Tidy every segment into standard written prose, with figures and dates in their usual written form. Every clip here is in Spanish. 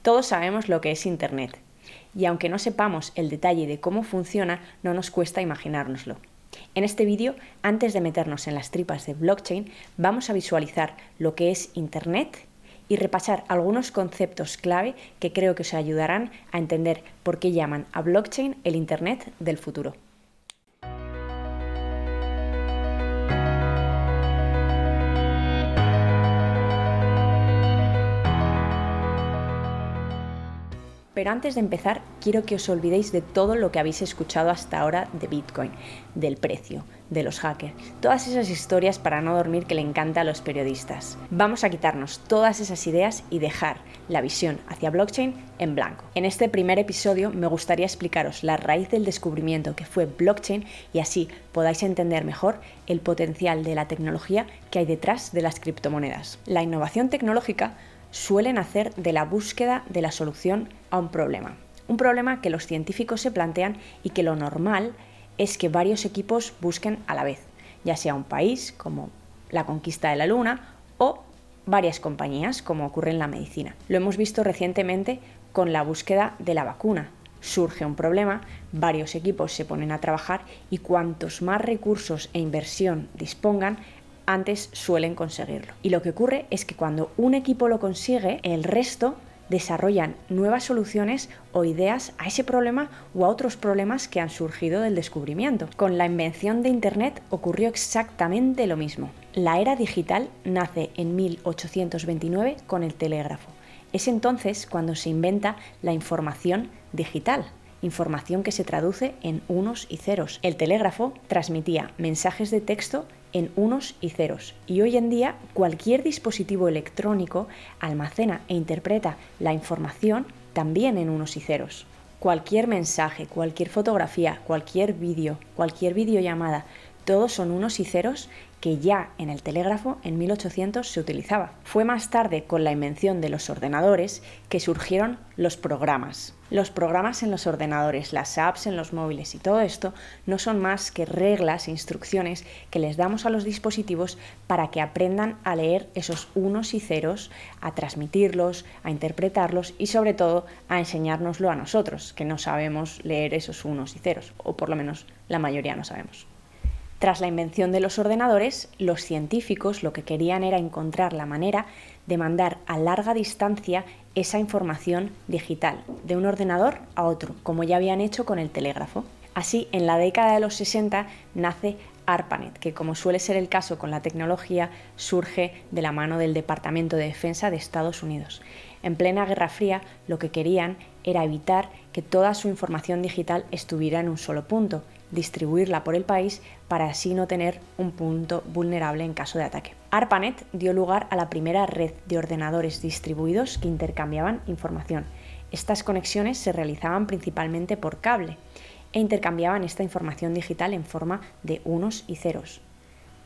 Todos sabemos lo que es Internet, y aunque no sepamos el detalle de cómo funciona, no nos cuesta imaginárnoslo. En este vídeo, antes de meternos en las tripas de blockchain, vamos a visualizar lo que es Internet y repasar algunos conceptos clave que creo que os ayudarán a entender por qué llaman a blockchain el Internet del futuro. Pero antes de empezar, quiero que os olvidéis de todo lo que habéis escuchado hasta ahora de Bitcoin, del precio, de los hackers, todas esas historias para no dormir que le encanta a los periodistas. Vamos a quitarnos todas esas ideas y dejar la visión hacia blockchain en blanco. En este primer episodio me gustaría explicaros la raíz del descubrimiento que fue blockchain y así podáis entender mejor el potencial de la tecnología que hay detrás de las criptomonedas. La innovación tecnológica suele nacer de la búsqueda de la solución a un problema que los científicos se plantean y que lo normal es que varios equipos busquen a la vez, ya sea un país como la conquista de la Luna o varias compañías como ocurre en la medicina. Lo hemos visto recientemente con la búsqueda de la vacuna. Surge un problema, varios equipos se ponen a trabajar y cuantos más recursos e inversión dispongan, antes suelen conseguirlo. Y lo que ocurre es que cuando un equipo lo consigue, el resto desarrollan nuevas soluciones o ideas a ese problema o a otros problemas que han surgido del descubrimiento. Con la invención de Internet ocurrió exactamente lo mismo. La era digital nace en 1829 con el telégrafo. Es entonces cuando se inventa la información digital. Información que se traduce en unos y ceros. El telégrafo transmitía mensajes de texto en unos y ceros y hoy en día cualquier dispositivo electrónico almacena e interpreta la información también en unos y ceros. Cualquier mensaje, cualquier fotografía, cualquier vídeo, cualquier videollamada, todos son unos y ceros que ya en el telégrafo en 1800 se utilizaba. Fue más tarde, con la invención de los ordenadores, que surgieron los programas. Los programas en los ordenadores, las apps en los móviles y todo esto no son más que reglas e instrucciones que les damos a los dispositivos para que aprendan a leer esos unos y ceros, a transmitirlos, a interpretarlos y sobre todo a enseñárnoslo a nosotros, que no sabemos leer esos unos y ceros, o por lo menos la mayoría no sabemos. Tras la invención de los ordenadores, los científicos lo que querían era encontrar la manera de mandar a larga distancia esa información digital de un ordenador a otro, como ya habían hecho con el telégrafo. Así, en la década de los 60 nace ARPANET, que como suele ser el caso con la tecnología, surge de la mano del Departamento de Defensa de Estados Unidos. En plena Guerra Fría, lo que querían era evitar que toda su información digital estuviera en un solo punto, distribuirla por el país para así no tener un punto vulnerable en caso de ataque. ARPANET dio lugar a la primera red de ordenadores distribuidos que intercambiaban información. Estas conexiones se realizaban principalmente por cable e intercambiaban esta información digital en forma de unos y ceros.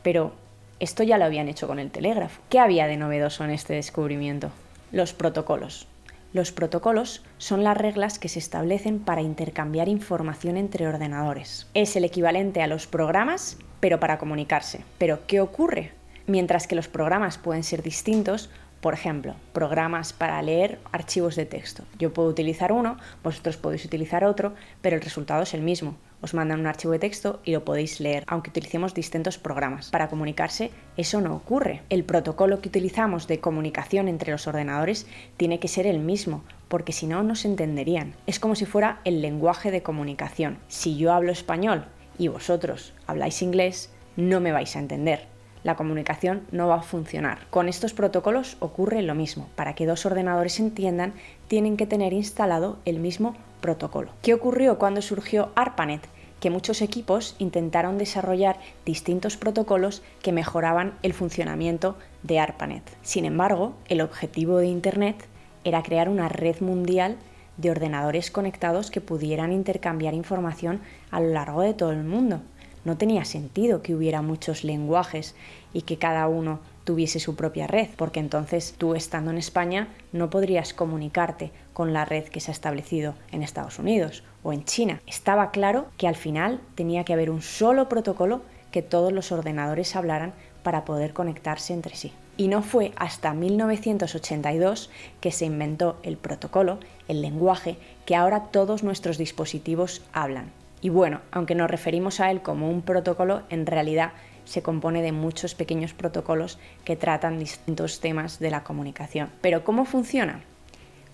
Pero esto ya lo habían hecho con el telégrafo. ¿Qué había de novedoso en este descubrimiento? Los protocolos. Los protocolos son las reglas que se establecen para intercambiar información entre ordenadores. Es el equivalente a los programas, pero para comunicarse. ¿Pero qué ocurre? Mientras que los programas pueden ser distintos, por ejemplo, programas para leer archivos de texto. Yo puedo utilizar uno, vosotros podéis utilizar otro, pero el resultado es el mismo. Os mandan un archivo de texto y lo podéis leer, aunque utilicemos distintos programas. Para comunicarse, eso no ocurre. El protocolo que utilizamos de comunicación entre los ordenadores tiene que ser el mismo, porque si no, no se entenderían. Es como si fuera el lenguaje de comunicación. Si yo hablo español y vosotros habláis inglés, no me vais a entender. La comunicación no va a funcionar. Con estos protocolos ocurre lo mismo. Para que dos ordenadores se entiendan, tienen que tener instalado el mismo protocolo. ¿Qué ocurrió cuando surgió ARPANET? Que muchos equipos intentaron desarrollar distintos protocolos que mejoraban el funcionamiento de ARPANET. Sin embargo, el objetivo de Internet era crear una red mundial de ordenadores conectados que pudieran intercambiar información a lo largo de todo el mundo. No tenía sentido que hubiera muchos lenguajes y que cada uno tuviese su propia red, porque entonces tú, estando en España, no podrías comunicarte con la red que se ha establecido en Estados Unidos o en China. Estaba claro que al final tenía que haber un solo protocolo que todos los ordenadores hablaran para poder conectarse entre sí. Y no fue hasta 1982 que se inventó el protocolo, el lenguaje, que ahora todos nuestros dispositivos hablan. Y bueno, aunque nos referimos a él como un protocolo, en realidad se compone de muchos pequeños protocolos que tratan distintos temas de la comunicación. Pero ¿cómo funciona?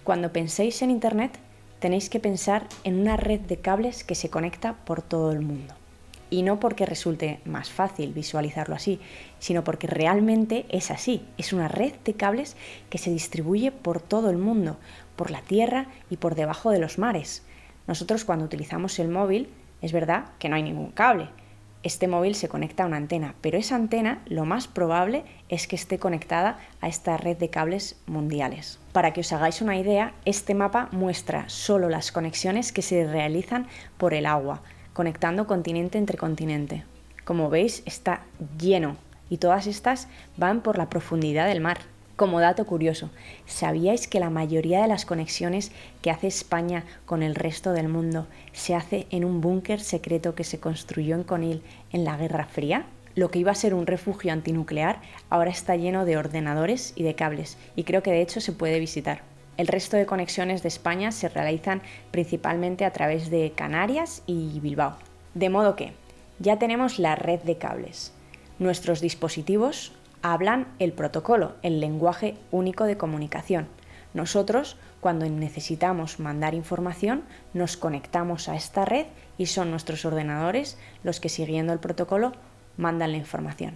Cuando penséis en Internet, tenéis que pensar en una red de cables que se conecta por todo el mundo. Y no porque resulte más fácil visualizarlo así, sino porque realmente es así. Es una red de cables que se distribuye por todo el mundo, por la tierra y por debajo de los mares. Nosotros cuando utilizamos el móvil, es verdad que no hay ningún cable. Este móvil se conecta a una antena, pero esa antena lo más probable es que esté conectada a esta red de cables mundiales. Para que os hagáis una idea, este mapa muestra solo las conexiones que se realizan por el agua, conectando continente entre continente. Como veis, está lleno y todas estas van por la profundidad del mar. Como dato curioso, ¿sabíais que la mayoría de las conexiones que hace España con el resto del mundo se hace en un búnker secreto que se construyó en Conil en la Guerra Fría? Lo que iba a ser un refugio antinuclear ahora está lleno de ordenadores y de cables, y creo que de hecho se puede visitar. El resto de conexiones de España se realizan principalmente a través de Canarias y Bilbao. De modo que ya tenemos la red de cables. Nuestros dispositivos hablan el protocolo, el lenguaje único de comunicación. Nosotros, cuando necesitamos mandar información, nos conectamos a esta red y son nuestros ordenadores los que, siguiendo el protocolo, mandan la información.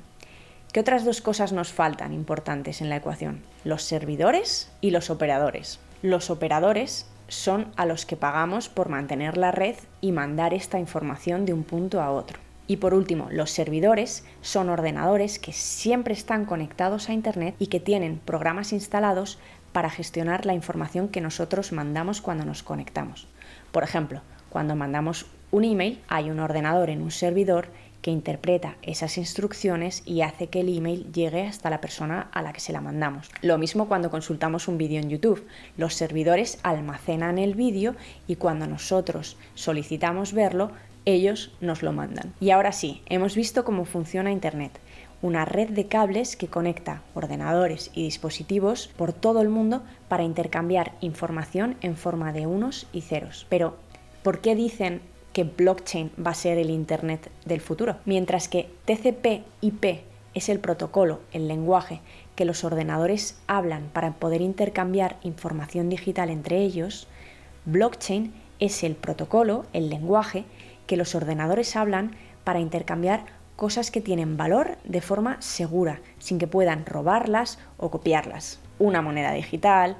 ¿Qué otras dos cosas nos faltan importantes en la ecuación? Los servidores y los operadores. Los operadores son a los que pagamos por mantener la red y mandar esta información de un punto a otro. Y por último, los servidores son ordenadores que siempre están conectados a Internet y que tienen programas instalados para gestionar la información que nosotros mandamos cuando nos conectamos. Por ejemplo, cuando mandamos un email, hay un ordenador en un servidor que interpreta esas instrucciones y hace que el email llegue hasta la persona a la que se la mandamos. Lo mismo cuando consultamos un vídeo en YouTube. Los servidores almacenan el vídeo y cuando nosotros solicitamos verlo, ellos nos lo mandan. Y ahora sí, hemos visto cómo funciona Internet. Una red de cables que conecta ordenadores y dispositivos por todo el mundo para intercambiar información en forma de unos y ceros. Pero, ¿por qué dicen que blockchain va a ser el Internet del futuro? Mientras que TCP/IP es el protocolo, el lenguaje que los ordenadores hablan para poder intercambiar información digital entre ellos, blockchain es el protocolo, el lenguaje que los ordenadores hablan para intercambiar cosas que tienen valor de forma segura, sin que puedan robarlas o copiarlas. Una moneda digital,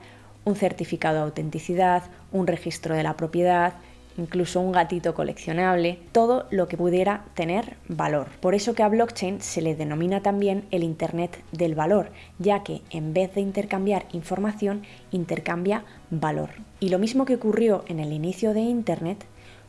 un certificado de autenticidad, un registro de la propiedad, incluso un gatito coleccionable, todo lo que pudiera tener valor. Por eso que a blockchain se le denomina también el Internet del valor, ya que en vez de intercambiar información, intercambia valor. Y lo mismo que ocurrió en el inicio de Internet,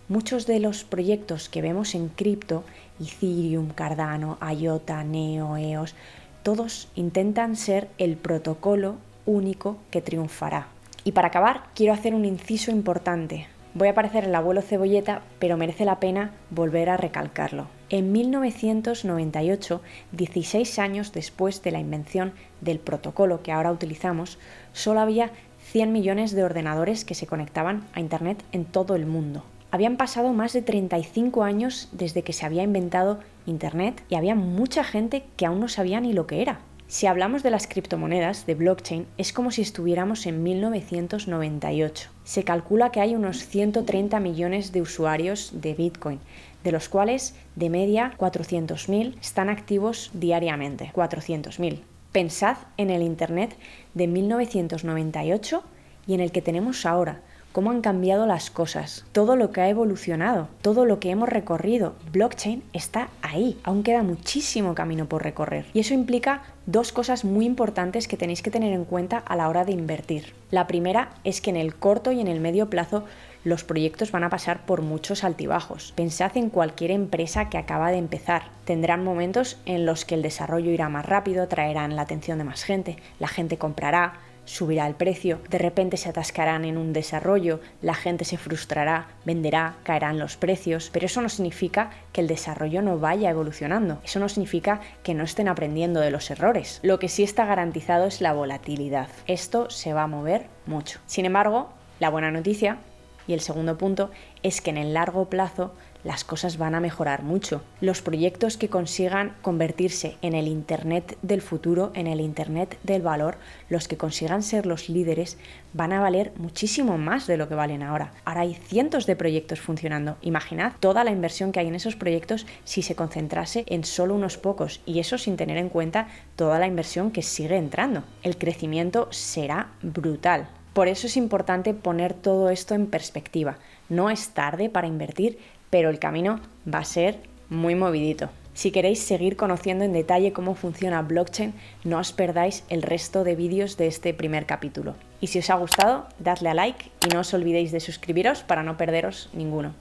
muchos de los proyectos que vemos en cripto, Ethereum, Cardano, IOTA, Neo, EOS, todos intentan ser el protocolo único que triunfará. Y para acabar, quiero hacer un inciso importante. Voy a parecer el abuelo cebolleta, pero merece la pena volver a recalcarlo. En 1998, 16 años después de la invención del protocolo que ahora utilizamos, solo había 100 millones de ordenadores que se conectaban a Internet en todo el mundo. Habían pasado más de 35 años desde que se había inventado Internet y había mucha gente que aún no sabía ni lo que era. Si hablamos de las criptomonedas, de blockchain, es como si estuviéramos en 1998. Se calcula que hay unos 130 millones de usuarios de Bitcoin, de los cuales de media 400.000 están activos diariamente. 400.000. Pensad en el Internet de 1998 y en el que tenemos ahora. Cómo han cambiado las cosas, todo lo que ha evolucionado, todo lo que hemos recorrido. Blockchain está ahí, aún queda muchísimo camino por recorrer. Y eso implica dos cosas muy importantes que tenéis que tener en cuenta a la hora de invertir. La primera es que en el corto y en el medio plazo los proyectos van a pasar por muchos altibajos. Pensad en cualquier empresa que acaba de empezar. Tendrán momentos en los que el desarrollo irá más rápido, atraerán la atención de más gente, la gente comprará, subirá el precio, de repente se atascarán en un desarrollo, la gente se frustrará, venderá, caerán los precios, pero eso no significa que el desarrollo no vaya evolucionando, eso no significa que no estén aprendiendo de los errores. Lo que sí está garantizado es la volatilidad. Esto se va a mover mucho. Sin embargo, la buena noticia, y el segundo punto, es que en el largo plazo las cosas van a mejorar mucho. Los proyectos que consigan convertirse en el Internet del futuro, en el Internet del valor, los que consigan ser los líderes, van a valer muchísimo más de lo que valen ahora. Ahora hay cientos de proyectos funcionando. Imaginad toda la inversión que hay en esos proyectos si se concentrase en solo unos pocos, y eso sin tener en cuenta toda la inversión que sigue entrando. El crecimiento será brutal. Por eso es importante poner todo esto en perspectiva. No es tarde para invertir, pero el camino va a ser muy movidito. Si queréis seguir conociendo en detalle cómo funciona blockchain, no os perdáis el resto de vídeos de este primer capítulo. Y si os ha gustado, dadle a like y no os olvidéis de suscribiros para no perderos ninguno.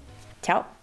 ¡Chao!